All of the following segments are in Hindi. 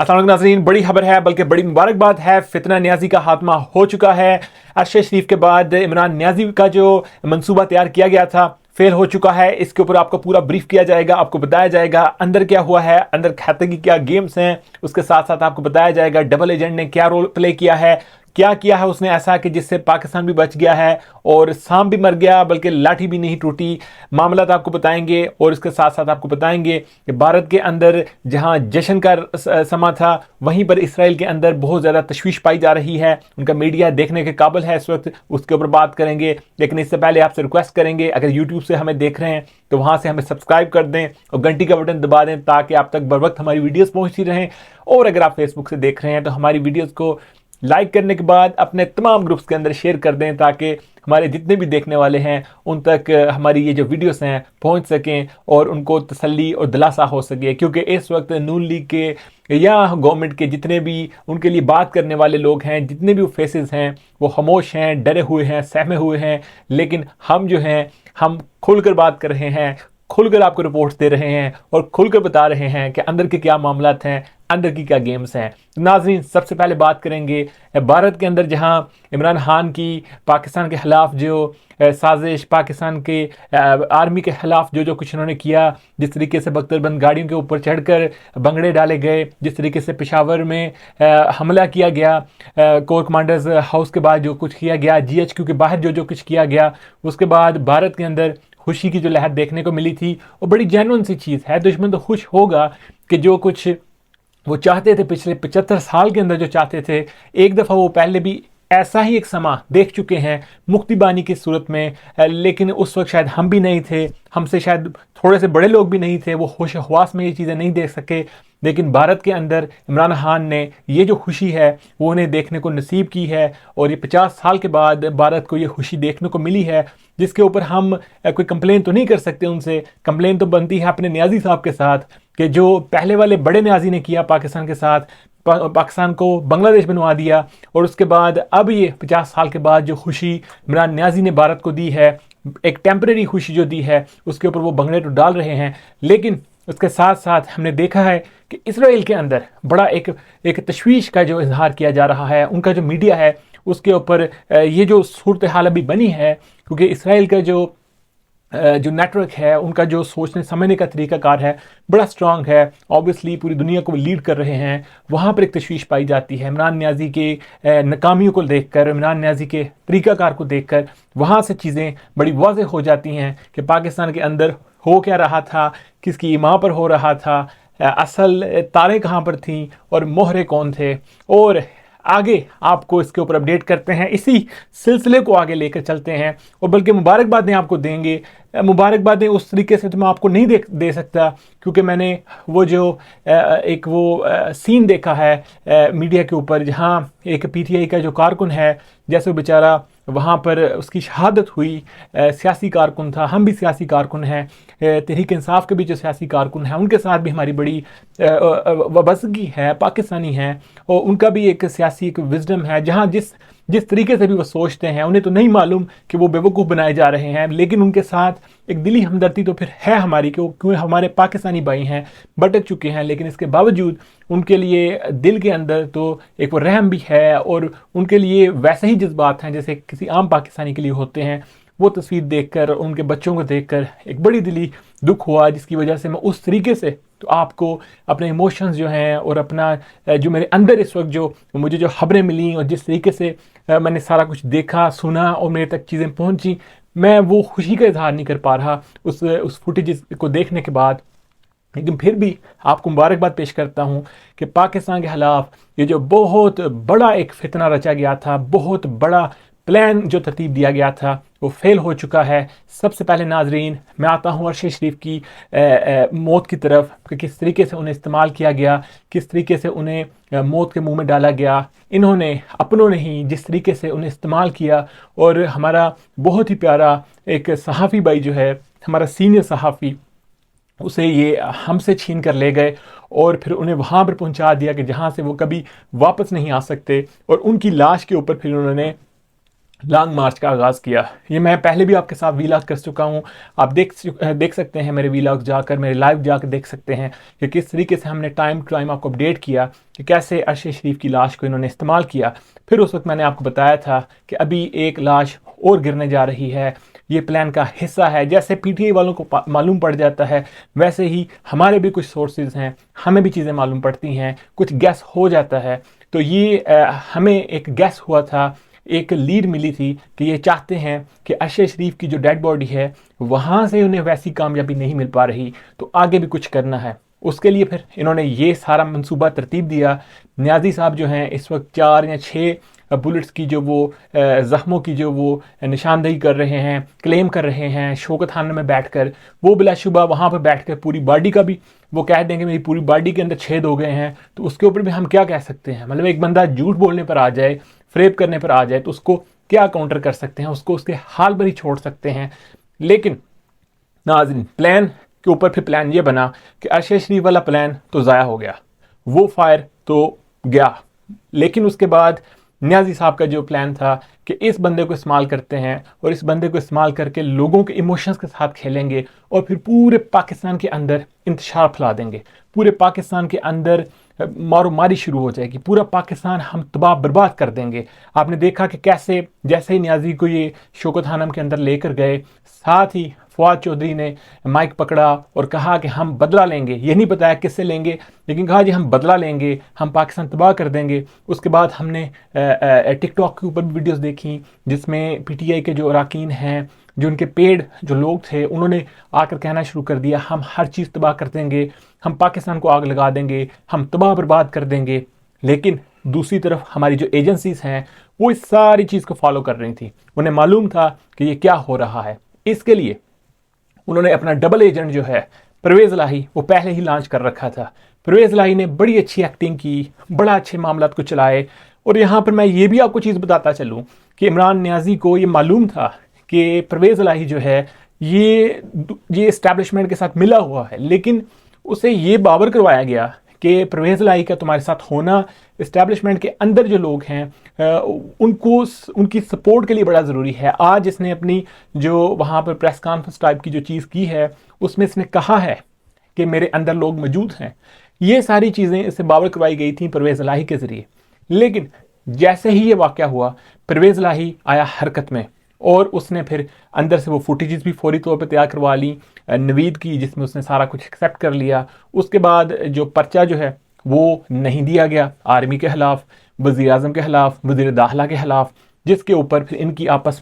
अस्सलाम वालेकुम नाज़रीन, बड़ी खबर है बल्कि बड़ी मुबारकबाद है। फितना न्याजी का खात्मा हो चुका है। अरशद शरीफ के बाद इमरान न्याजी का जो मंसूबा तैयार किया गया था फेल हो चुका है। इसके ऊपर आपको पूरा ब्रीफ किया जाएगा, आपको बताया जाएगा अंदर क्या हुआ है, अंदर खाते की क्या गेम्स हैं। उसके साथ साथ आपको बताया जाएगा डबल एजेंट ने क्या रोल प्ले किया है, क्या किया है उसने ऐसा कि जिससे पाकिस्तान भी बच गया है और सांप भी मर गया बल्कि लाठी भी नहीं टूटी। मामला तो आपको बताएंगे और इसके साथ साथ आपको बताएंगे कि भारत के अंदर जहां जश्न का समा था वहीं पर इसराइल के अंदर बहुत ज़्यादा तशवीश पाई जा रही है। उनका मीडिया देखने के काबिल है इस वक्त, उसके ऊपर बात करेंगे। लेकिन इससे पहले आपसे रिक्वेस्ट करेंगे, अगर यूट्यूब से हमें देख रहे हैं तो वहां से हमें सब्सक्राइब कर दें और घंटी का बटन दबा दें ताकि आप तक बर वक्त हमारी वीडियोस पहुंचती रहें। और अगर आप फेसबुक से देख रहे हैं तो हमारी वीडियोस को लाइक करने के बाद अपने तमाम ग्रुप्स के अंदर शेयर कर दें ताकि हमारे जितने भी देखने वाले हैं उन तक हमारी ये जो वीडियोस हैं पहुंच सकें और उनको तसल्ली और दिलासा हो सके। क्योंकि इस वक्त नून लीग के या गवर्नमेंट के जितने भी उनके लिए बात करने वाले लोग हैं, जितने भी वो फेसेस हैं, वो खामोश हैं, डरे हुए हैं, सहमे हुए हैं। लेकिन हम जो हैं हम खुलकर बात कर रहे हैं, खुलकर आपको रिपोर्ट्स दे रहे हैं और खुलकर बता रहे हैं कि अंदर के क्या मामलात हैं, अंदर की क्या गेम्स हैं। नाज़रीन, सबसे पहले बात करेंगे भारत के अंदर जहां इमरान खान की पाकिस्तान के ख़िलाफ़ जो साजिश, पाकिस्तान के आर्मी के ख़िलाफ़ जो कुछ इन्होंने किया, जिस तरीके से बख्तरबंद गाड़ियों के ऊपर चढ़कर बंगड़े डाले गए, जिस तरीके से पेशावर में हमला किया गया, कोर कमांडर्स हाउस के बाद जो कुछ किया गया, GHQ के बाहर जो कुछ किया गया, उसके बाद भारत के अंदर खुशी की जो लहर देखने को मिली थी वो बड़ी जेन्युइन सी चीज़ है। दुश्मन तो खुश होगा कि जो कुछ वो चाहते थे पिछले 75 साल के अंदर जो चाहते थे, एक दफ़ा वो पहले भी ऐसा ही एक समा देख चुके हैं मुक्तिबानी की सूरत में। लेकिन उस वक्त शायद हम भी नहीं थे, हमसे शायद थोड़े से बड़े लोग भी नहीं थे, वो होश हवास में ये चीज़ें नहीं देख सके। लेकिन भारत के अंदर इमरान खान ने ये जो खुशी है वो उन्हें देखने को नसीब की है और ये 50 साल के बाद भारत को ये खुशी देखने को मिली है, जिसके ऊपर हम कोई कंप्लेन तो नहीं कर सकते उनसे। कंप्लेन तो बनती है अपने न्याजी साहब के साथ कि जो पहले वाले बड़े न्याजी ने किया पाकिस्तान के साथ, पाकिस्तान को बांग्लादेश बनवा दिया। और उसके बाद अब ये 50 साल के बाद जो खुशी इमरान न्याजी ने भारत को दी है, एक टेम्परेरी खुशी जो दी है, उसके ऊपर वो बंगड़े तो डाल रहे हैं। लेकिन उसके साथ साथ हमने देखा है कि इसराइल के अंदर बड़ा एक तशवीश का जो इजहार किया जा रहा है। उनका जो मीडिया है उसके ऊपर ये जो सूरत हाल अभी बनी है, क्योंकि इसराइल का जो नेटवर्क है, उनका जो सोचने समझने का तरीकाकार है बड़ा स्ट्रांग है। ऑब्वियसली पूरी दुनिया को लीड कर रहे हैं। वहाँ पर एक तशवीश पाई जाती है इमरान न्याजी के नाकामियों को देखकर, इमरान न्याजी के तरीकाकार को देखकर। वहाँ से चीज़ें बड़ी वाज़ेह हो जाती हैं कि पाकिस्तान के अंदर हो क्या रहा था, किसकी माँ पर हो रहा था, असल तारें कहाँ पर थीं और मोहरे कौन थे। और आगे आपको इसके ऊपर अपडेट करते हैं, इसी सिलसिले को आगे लेकर चलते हैं और बल्कि मुबारकबादें आपको देंगे। मुबारकबादें उस तरीके से तो मैं आपको नहीं दे सकता, क्योंकि मैंने वो जो एक वो सीन देखा है मीडिया के ऊपर, जहाँ एक PTI का जो कारकुन है, जैसे बेचारा वहाँ पर उसकी शहादत हुई। सियासी कारकुन था, हम भी सियासी कारकुन हैं, तहरीक इंसाफ के भी जो सियासी कारकुन हैं उनके साथ भी हमारी बड़ी वाबस्तगी है, पाकिस्तानी हैं और उनका भी एक सियासी एक विजडम है। जहाँ जिस तरीके से भी वो सोचते हैं, उन्हें तो नहीं मालूम कि वो बेवकूफ़ बनाए जा रहे हैं, लेकिन उनके साथ एक दिली हमदर्दी तो फिर है हमारी, क्योंकि हमारे पाकिस्तानी भाई हैं, भटक चुके हैं। लेकिन इसके बावजूद उनके लिए दिल के अंदर तो एक वो रहम भी है और उनके लिए वैसे ही जज्बात हैं जैसे किसी आम पाकिस्तानी के लिए होते हैं। वो तस्वीर देखकर, उनके बच्चों को देखकर एक बड़ी दिली दुख हुआ, जिसकी वजह से मैं उस तरीके से तो आपको अपने इमोशंस जो हैं और अपना जो मेरे अंदर इस वक्त जो मुझे जो खबरें मिली और जिस तरीके से मैंने सारा कुछ देखा, सुना और मेरे तक चीज़ें पहुंची, मैं वो खुशी का इजहार नहीं कर पा रहा उस फुटेज को देखने के बाद। लेकिन फिर भी आपको मुबारकबाद पेश करता हूँ कि पाकिस्तान के खिलाफ ये जो बहुत बड़ा एक फितना रचा गया था, बहुत बड़ा प्लान जो तरतीब दिया गया था, वो फेल हो चुका है। सबसे पहले नाजरीन, मैं आता हूँ अरशद शरीफ की मौत की तरफ कि किस तरीके से उन्हें इस्तेमाल किया गया, किस तरीके से उन्हें मौत के मुंह में डाला गया। इन्होंने अपनों ने ही जिस तरीके से उन्हें इस्तेमाल किया। और हमारा बहुत ही प्यारा एक सहाफ़ी भाई जो है, हमारा सीनियर सहाफ़ी, उसे ये हमसे छीन कर ले गए और फिर उन्हें वहाँ पर पहुँचा दिया कि जहाँ से वो कभी वापस नहीं आ सकते। और उनकी लाश के ऊपर फिर उन्होंने लॉन्ग मार्च का आगाज़ किया। ये मैं पहले भी आपके साथ वीलॉग कर चुका हूँ। आप देख सकते हैं मेरे वीलॉग जाकर, मेरे लाइव जाकर देख सकते हैं कि किस तरीके से हमने टाइम टू टाइम आपको अपडेट किया कि कैसे अरशद शरीफ की लाश को इन्होंने इस्तेमाल किया। फिर उस वक्त मैंने आपको बताया था कि अभी एक लाश और गिरने जा रही है, ये प्लान का हिस्सा है। जैसे पीटीआई वालों को मालूम पड़ जाता है, वैसे ही हमारे भी कुछ सोर्सेज हैं, हमें भी चीज़ें मालूम पड़ती हैं, कुछ गैस हो जाता है। तो ये हमें एक गैस हुआ था, एक लीड मिली थी कि ये चाहते हैं कि अरशद शरीफ की जो डेड बॉडी है वहाँ से उन्हें वैसी कामयाबी नहीं मिल पा रही, तो आगे भी कुछ करना है। उसके लिए फिर इन्होंने ये सारा मंसूबा तरतीब दिया। न्याजी साहब जो हैं इस वक्त 4 या 6 बुलेट्स की जो वो ज़ख्मों की जो वो निशानदेही कर रहे हैं, क्लेम कर रहे हैं शौकत खाना में बैठकर। वो बिलाशुबा वहाँ पर बैठकर पूरी बॉडी का भी वो कह देंगे मेरी पूरी बॉडी के अंदर छेद हो गए हैं, तो उसके ऊपर भी हम क्या कह सकते हैं? मतलब एक बंदा झूठ बोलने पर आ जाए, फ्रेब करने पर आ जाए, तो उसको क्या काउंटर कर सकते हैं? उसको उसके हाल पर ही छोड़ सकते हैं। लेकिन नाज़रीन, प्लान के ऊपर फिर प्लान ये बना कि अरशद शरीफ वाला प्लान तो ज़ाया हो गया, वो फायर तो गया। लेकिन उसके बाद न्याजी साहब का जो प्लान था कि इस बंदे को इस्तेमाल करते हैं और इस बंदे को इस्तेमाल करके लोगों के इमोशंस के साथ खेलेंगे और फिर पूरे पाकिस्तान के अंदर इंतशार फैला देंगे, पूरे पाकिस्तान के अंदर मारो मारी शुरू हो जाएगी, पूरा पाकिस्तान हम तबाह बर्बाद कर देंगे। आपने देखा कि कैसे जैसे ही न्याजी को ये शौकत खानम के अंदर लेकर गए, साथ ही फवाद चौधरी ने माइक पकड़ा और कहा कि हम बदला लेंगे। ये नहीं बताया किससे लेंगे, लेकिन कहा जी हम बदला लेंगे, हम पाकिस्तान तबाह कर देंगे। उसके बाद हमने टिकटॉक के ऊपर भी वीडियोस देखी जिसमें पीटीआई के जो अरकान हैं, जो उनके पेड जो लोग थे, उन्होंने आकर कहना शुरू कर दिया हम हर चीज़ तबाह कर देंगे, हम पाकिस्तान को आग लगा देंगे, हम तबाह बर्बाद कर देंगे। लेकिन दूसरी तरफ हमारी जो एजेंसीज हैं वो इस सारी चीज़ को फॉलो कर रही थी। उन्हें मालूम था कि ये क्या हो रहा है। इसके लिए उन्होंने अपना डबल एजेंट जो है परवेज़ इलाही वो पहले ही लॉन्च कर रखा था। परवेज़ इलाही ने बड़ी अच्छी एक्टिंग की, बड़ा अच्छे मामलात को चलाए। और यहाँ पर मैं ये भी आपको चीज़ बताता चलूँ कि इमरान न्याजी को ये मालूम था कि परवेज़ इलाही जो है ये इस्टेब्लिशमेंट के साथ मिला हुआ है, लेकिन उसे ये बावर करवाया गया कि परवेज़ इलाही का तुम्हारे साथ होना इस्टेब्लिशमेंट के अंदर जो लोग हैं उनको उनकी सपोर्ट के लिए बड़ा ज़रूरी है। आज इसने अपनी जो वहाँ पर प्रेस कॉन्फ्रेंस टाइप की जो चीज़ की है उसमें इसने कहा है कि मेरे अंदर लोग मौजूद हैं। ये सारी चीज़ें इससे बावर करवाई गई थी परवेज़ इलाही के ज़रिए। लेकिन जैसे ही ये वाक़या हुआ, परवेज़ इलाही आया हरकत में और उसने फिर अंदर से वो फुटेजेस भी फौरी तौर पे तैयार करवा ली नवीद की, जिसमें उसने सारा कुछ एक्सेप्ट कर लिया। उसके बाद जो पर्चा जो है वो नहीं दिया गया आर्मी के ख़िलाफ़, वज़ीर आज़म के ख़िलाफ़, वज़ीर दाखिला के ख़िलाफ़, जिसके ऊपर फिर इनकी आपस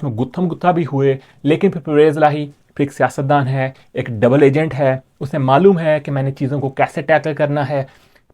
में गुत्थम गुत्था भी हुए। लेकिन फिर परवेज़ इलाही फिर एक सियासतदान है, एक डबल एजेंट है, उसे मालूम है कि मैंने चीज़ों को कैसे टैकल करना है।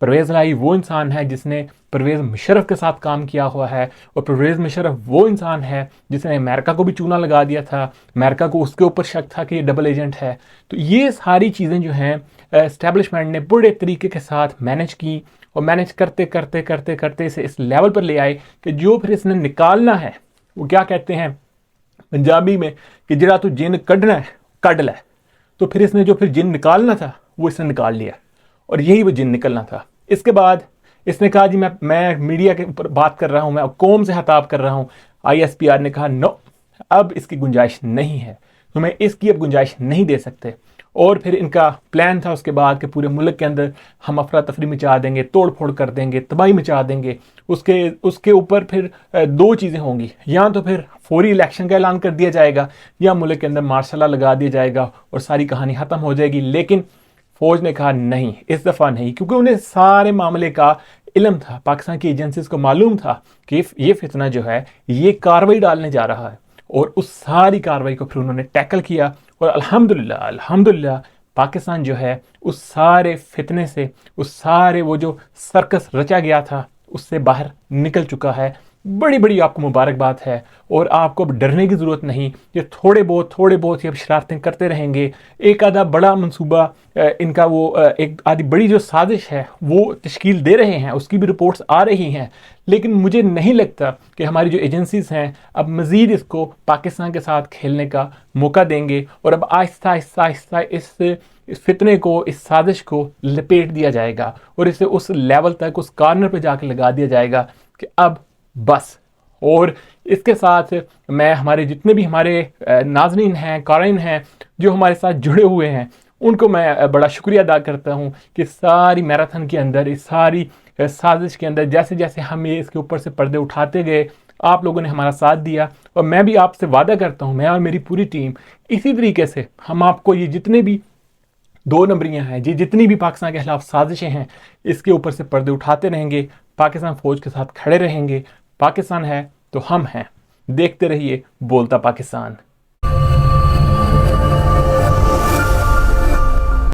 परवेज़ इलाही वो इंसान है जिसने परवेज़ मुशर्रफ के साथ काम किया हुआ है, और परवेज़ मुशर्रफ वो इंसान है जिसने अमेरिका को भी चूना लगा दिया था। अमेरिका को उसके ऊपर शक था कि ये डबल एजेंट है। तो ये सारी चीज़ें जो हैं एस्टेब्लिशमेंट ने बड़े तरीके के साथ मैनेज की, और मैनेज करते करते करते करते इसे इस लेवल पर ले आए कि जो फिर इसने निकालना है वो क्या कहते हैं पंजाबी में कि जरा तू जिन कढ़ना है कढ़ लै। तो फिर इसने जो फिर जिन निकालना था वो इसने निकाल लिया, और यही वो जिन निकलना था। इसके बाद इसने कहा जी मैं मीडिया के ऊपर बात कर रहा हूँ, मैं कौम से खिताब कर रहा हूँ। ISPR ने कहा नो, अब इसकी गुंजाइश नहीं है, तुम्हें इसकी अब गुंजाइश नहीं दे सकते। और फिर इनका प्लान था उसके बाद कि पूरे मुल्क के अंदर हम अफरा तफरी मचा देंगे, तोड़ फोड़ कर देंगे, तबाही मचा देंगे। उसके ऊपर फिर दो चीज़ें होंगी, या तो फिर फौरी इलेक्शन का ऐलान कर दिया जाएगा, या मुल्क के अंदर मार्शल लगा दिया जाएगा और सारी कहानी ख़त्म हो जाएगी। लेकिन फौज ने कहा नहीं, इस दफ़ा नहीं, क्योंकि उन्हें सारे मामले का इल्म था, पाकिस्तान की एजेंसीज को मालूम था कि ये फितना जो है ये कार्रवाई डालने जा रहा है। और उस सारी कार्रवाई को फिर उन्होंने टैकल किया, और अल्हम्दुलिल्लाह पाकिस्तान जो है उस सारे फितने से, उस सारे वो जो सर्कस रचा गया था उससे बाहर निकल चुका है। बड़ी बड़ी आपको मुबारकबाद है, और आपको अब डरने की ज़रूरत नहीं। ये थोड़े बहुत ही अब शरारतें करते रहेंगे। एक आधा बड़ा मंसूबा इनका वो एक आधी बड़ी जो साजिश है वो तश्कील दे रहे हैं, उसकी भी रिपोर्ट्स आ रही हैं। लेकिन मुझे नहीं लगता कि हमारी जो एजेंसीज़ हैं अब मज़ीद इसको पाकिस्तान के साथ खेलने का मौका देंगे, और अब आहिस्ता आहिस्ता आहिस्ता इस फितने को, इस साजिश को लपेट दिया जाएगा, और इसे उस लेवल तक, उस कॉर्नर पर जाकर लगा दिया जाएगा कि अब बस, और इसके साथ मैं हमारे जितने भी हमारे नाज़रीन हैं, क़ारीन हैं जो हमारे साथ जुड़े हुए हैं, उनको मैं बड़ा शुक्रिया अदा करता हूँ कि सारी मैराथन के अंदर, इस सारी साजिश के अंदर जैसे जैसे हम ये इसके ऊपर से पर्दे उठाते गए, आप लोगों ने हमारा साथ दिया। और मैं भी आपसे वादा करता हूँ, मैं और मेरी पूरी टीम इसी तरीके से हम आपको ये जितने भी 2 नंबरियाँ हैं, जी जितनी भी पाकिस्तान के खिलाफ साजिशें हैं, इसके ऊपर से पर्दे उठाते रहेंगे, पाकिस्तान फ़ौज के साथ खड़े रहेंगे। पाकिस्तान है तो हम हैं। देखते रहिए बोलता पाकिस्तान।